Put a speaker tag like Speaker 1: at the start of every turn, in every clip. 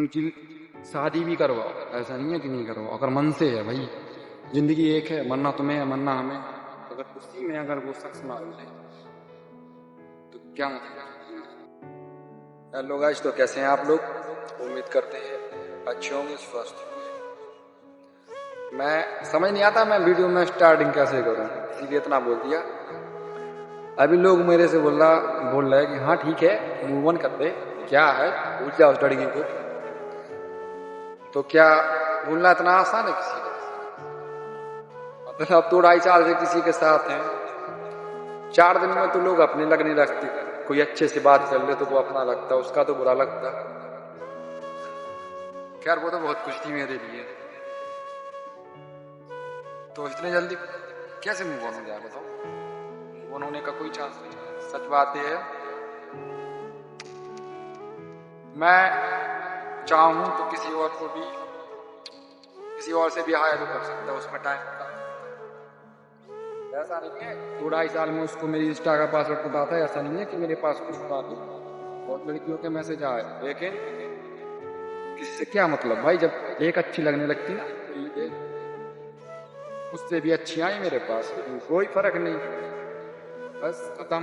Speaker 1: उनकी शादी भी करवाओ, ऐसा नहीं है कि नहीं करवाओ, अगर मन से है भाई। जिंदगी एक है, मरना तुम्हें है, मरना हमें। अगर उसी में अगर वो शख्स ना मिले तो क्या मतलब। हेलो गाइस, तो कैसे हैं आप लोग? उम्मीद करते हैं अच्छे होंगे, स्वस्थ होंगे। मैं समझ नहीं आता मैं वीडियो में स्टार्टिंग कैसे करूं, इसीलिए इतना बोल दिया। अभी लोग मेरे से बोल रहे हैं कि हाँ ठीक है, मूव ऑन कर दे, क्या है, भूल जाओ उस लड़की को। तो क्या भूलना इतना आसान है किसी को? मतलब अब तो 2.5 साल से किसी के साथ हैं, 4 दिन में तो लोग अपने लगने लगते। कोई अच्छे से बात कर ले तो वो अपना लगता, उसका तो बुरा लगता। खैर वो तो बहुत कुछ थी मेरे लिए। तो इतने जल्दी कैसे मूव ऑन हो जाए बताओ? मूव ऑन होने का कोई चांस नहीं है। सच बात यह है, मैं चाहूं तो किसी और को भी, किसी और से भी हायर कर सकता है, उसमें टाइम का। ऐसा नहीं है 2.5 साल में उसको मेरी इंस्टा का पासवर्ड पता था, ऐसा नहीं है कि मेरे पास कुछ था नहीं। बहुत लड़कियों के मैसेज आए, लेकिन किसी से क्या मतलब भाई, जब एक अच्छी लगने लगती ना, उससे भी अच्छी आई मेरे पास, लेकिन कोई फर्क नहीं, बस खत्म।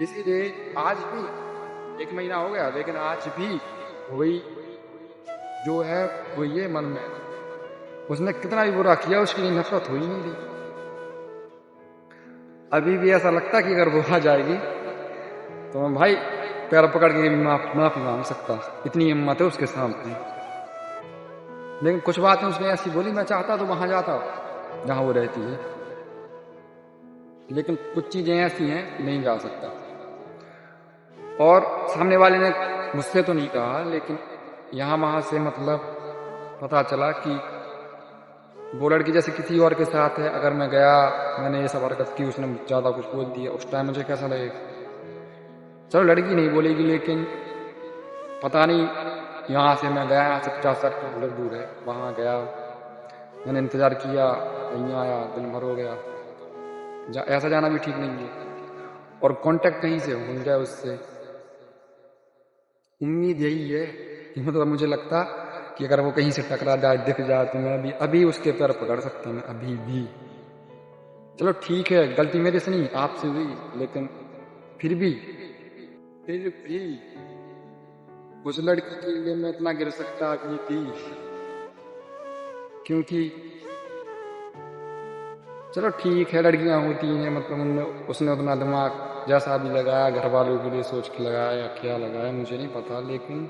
Speaker 1: इसीलिए आज भी 1 महीना हो गया, लेकिन आज भी वही जो है वो ये मन में, उसने कितना भी बुरा किया उसकी नफरत हो ही नहीं रही। अभी भी ऐसा लगता है कि अगर वो आ जाएगी तो मैं भाई पैर पकड़ के माफी मांग सकता, इतनी हिम्मत है उसके सामने। लेकिन कुछ बातें उसने ऐसी बोली, मैं चाहता तो वहां जाता जहां वो रहती है, लेकिन कुछ चीजें ऐसी हैं नहीं जा सकता। और सामने वाले ने मुझसे तो नहीं कहा, लेकिन यहाँ वहां से मतलब पता चला कि वो लड़की जैसे किसी और के साथ है। अगर मैं गया, मैंने ये सब हरकत की, उसने ज्यादा कुछ बोल दिया, उस टाइम मुझे कैसा लगेगा? चलो लड़की नहीं बोलेगी, लेकिन पता नहीं, यहाँ से मैं गया, यहाँ से 50-60 किलोमीटर दूर है, वहां गया, मैंने इंतजार किया, नहीं आया, दिन भर हो गया। ऐसा जाना भी ठीक नहीं है। और कांटेक्ट कहीं से हो जाए उससे, उम्मीद यही है कि मतलब मुझे लगता कि अगर वो कहीं से टकरा जाए, दिख जाए, तो मैं अभी उसके पैर पकड़ सकता, मैं अभी भी। चलो ठीक है, गलती मेरे से नहीं आपसे हुई, लेकिन फिर भी उस लड़की के लिए मैं इतना गिर सकता भी थी, क्योंकि चलो ठीक है, लड़कियां होती हैं, मतलब उसने उतना दिमाग जैसा भी लगाया, घर वालों के लिए सोच के लगाया या क्या लगाया मुझे नहीं पता, लेकिन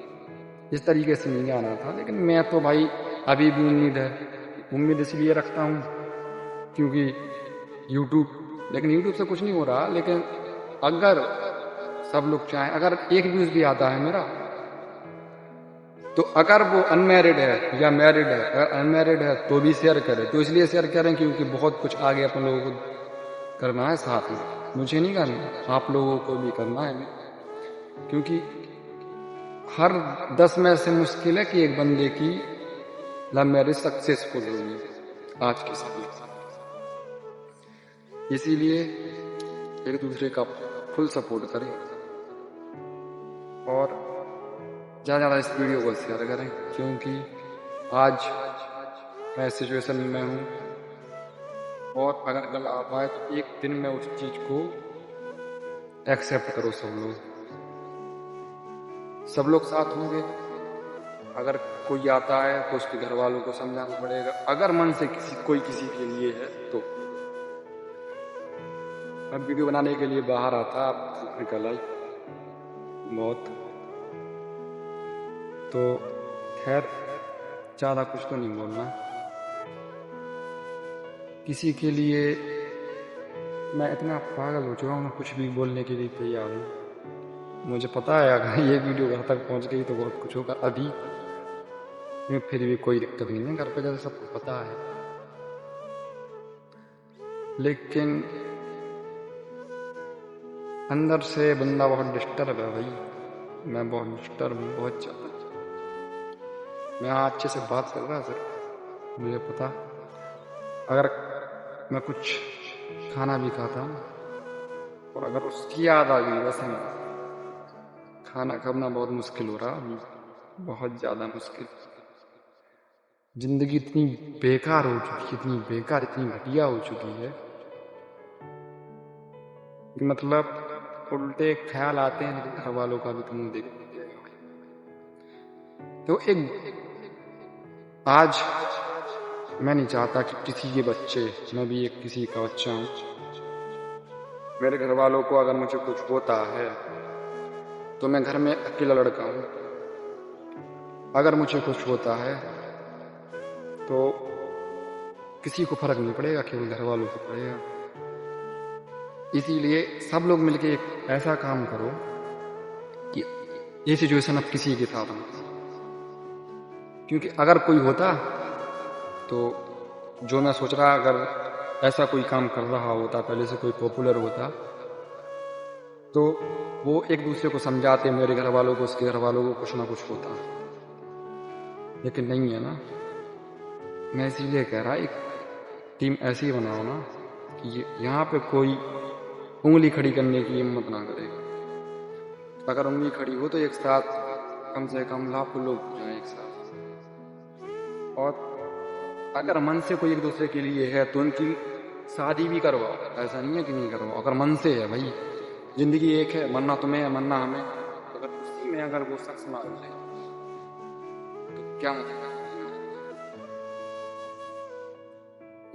Speaker 1: इस तरीके से नहीं आना था। लेकिन मैं तो भाई अभी भी उम्मीद इसलिए रखता हूँ क्योंकि लेकिन यूट्यूब से कुछ नहीं हो रहा। लेकिन अगर सब लोग चाहें, अगर एक व्यूज भी आता है मेरा, तो अगर वो अनमैरिड है या मैरिड है, अगर अनमैरिड है तो भी शेयर करें। तो इसलिए शेयर करें क्योंकि बहुत कुछ आगे अपन लोगों को करना है साथ में, मुझे नहीं करना, आप लोगों को भी करना है। क्योंकि हर 10 में से मुश्किल है कि एक बंदे की लव मैरिज सक्सेसफुल होगी आज के समय। इसीलिए एक दूसरे का फुल सपोर्ट करें और ज़्यादा इस वीडियो को शेयर करें, क्योंकि आज मैं इस सिचुएशन में हूँ, और अगर कल आ पाए तो एक दिन में उस चीज को एक्सेप्ट करो। सब लोग साथ होंगे। अगर कोई आता है तो उसके घर वालों को समझाना पड़ेगा, अगर मन से कोई किसी के लिए है तो। मैं वीडियो बनाने के लिए बाहर आता, आप निकल आई बहुत। तो खैर ज़्यादा कुछ तो नहीं बोलना, किसी के लिए मैं इतना पागल हो चुका हूँ, मैं कुछ भी बोलने के लिए तैयार हूँ। मुझे पता है अगर ये वीडियो घर तक पहुँच गई तो बहुत कुछ होगा अभी, फिर भी कोई दिक्कत नहीं है, घर पे जैसे सबको पता है। लेकिन अंदर से बंदा बहुत डिस्टर्ब है भाई, मैं बहुत डिस्टर्ब हूँ, बहुत ज़्यादा। मैं अच्छे से बात कर रहा सर, मुझे पता, अगर मैं कुछ खाना भी खाता हूँ और अगर उसकी याद आ गई, वैसे मैं खाना खाना बहुत मुश्किल हो रहा अभी, बहुत ज़्यादा मुश्किल। जिंदगी इतनी बेकार हो चुकी है, इतनी बेकार, इतनी घटिया हो चुकी है कि मतलब उल्टे ख्याल आते हैं, लेकिन घर वालों का भी तुम देखो। तो एक आज मैं नहीं चाहता कि किसी के बच्चे, मैं भी एक किसी का बच्चा हूँ, मेरे घर वालों को अगर मुझे कुछ होता है तो मैं घर में अकेला लड़का हूँ, अगर मुझे कुछ होता है तो किसी को फर्क नहीं पड़ेगा, केवल घर वालों को पड़ेगा। इसीलिए सब लोग मिलके एक ऐसा काम करो कि ये सिचुएशन अब किसी के साथ हो, क्योंकि अगर कोई होता तो जो मैं सोच रहा, अगर ऐसा कोई काम कर रहा होता, पहले से कोई पॉपुलर होता, तो वो एक दूसरे को समझाते, मेरे घर वालों को उसके घर वालों को, कुछ ना कुछ होता। लेकिन नहीं है ना। मैं इसीलिए कह रहा, एक टीम ऐसी बनाओ ना कि यहाँ पे कोई उंगली खड़ी करने की हिम्मत ना करे। अगर उंगली खड़ी हो तो एक साथ कम से कम लाखों लोग हो जाए एक साथ। और अगर मन से कोई एक दूसरे के लिए है तो उनकी शादी भी करवाओ, ऐसा नहीं है कि नहीं करवाओ। अगर मन से है, भाई जिंदगी एक है, मरना तुम्हें है, मरना हमें, अगर उसी में अगर वो शख्स मार जाए तो क्या मतलब।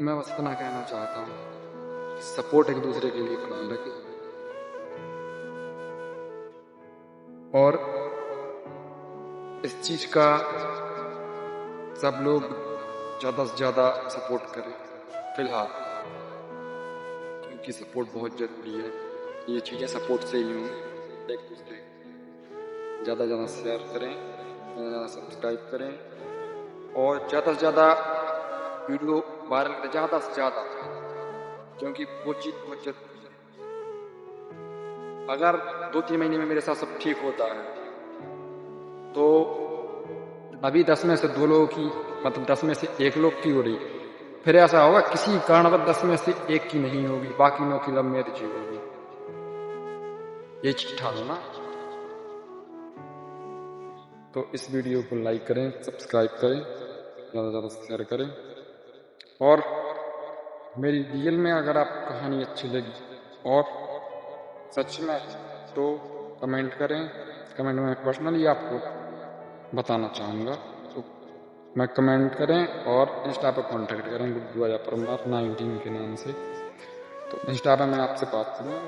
Speaker 1: मैं बस इतना कहना चाहता हूँ, सपोर्ट एक दूसरे के लिए बना रखें और इस चीज का सब लोग ज़्यादा से ज़्यादा सपोर्ट करें फिलहाल, क्योंकि सपोर्ट बहुत ज़रूरी है। ये चीज़ें सपोर्ट से ही हों। एक दूसरे ज़्यादा ज़्यादा शेयर करें, ज़्यादा ज़्यादा सब्सक्राइब करें और ज़्यादा से ज़्यादा वीडियो वायरल करें, ज़्यादा से ज़्यादा, क्योंकि वो चीज़ बहुत जरूरी है। अगर 2-3 महीने में मेरे साथ सब ठीक होता है तो अभी 10 में से 2 लोगों की, मतलब 10 में से 1 लोग की हो रही, फिर ऐसा होगा किसी कारणवश 10 में से 1 की नहीं होगी, बाकी 9 की लव मैरिज ही होगी। ये चीज ठानो ना। तो इस वीडियो को लाइक करें, सब्सक्राइब करें, ज़्यादा से ज़्यादा शेयर करें और मेरी रियल में अगर आपको कहानी अच्छी लगी और सच में, तो कमेंट करें। कमेंट में पर्सनली आपको बताना चाहूँगा, तो मैं कमेंट करें और इंस्टा पर कांटेक्ट करें गुड्डू आया परमार 19 के नाम से। तो इंस्टा पर मैं आपसे बात करूँ।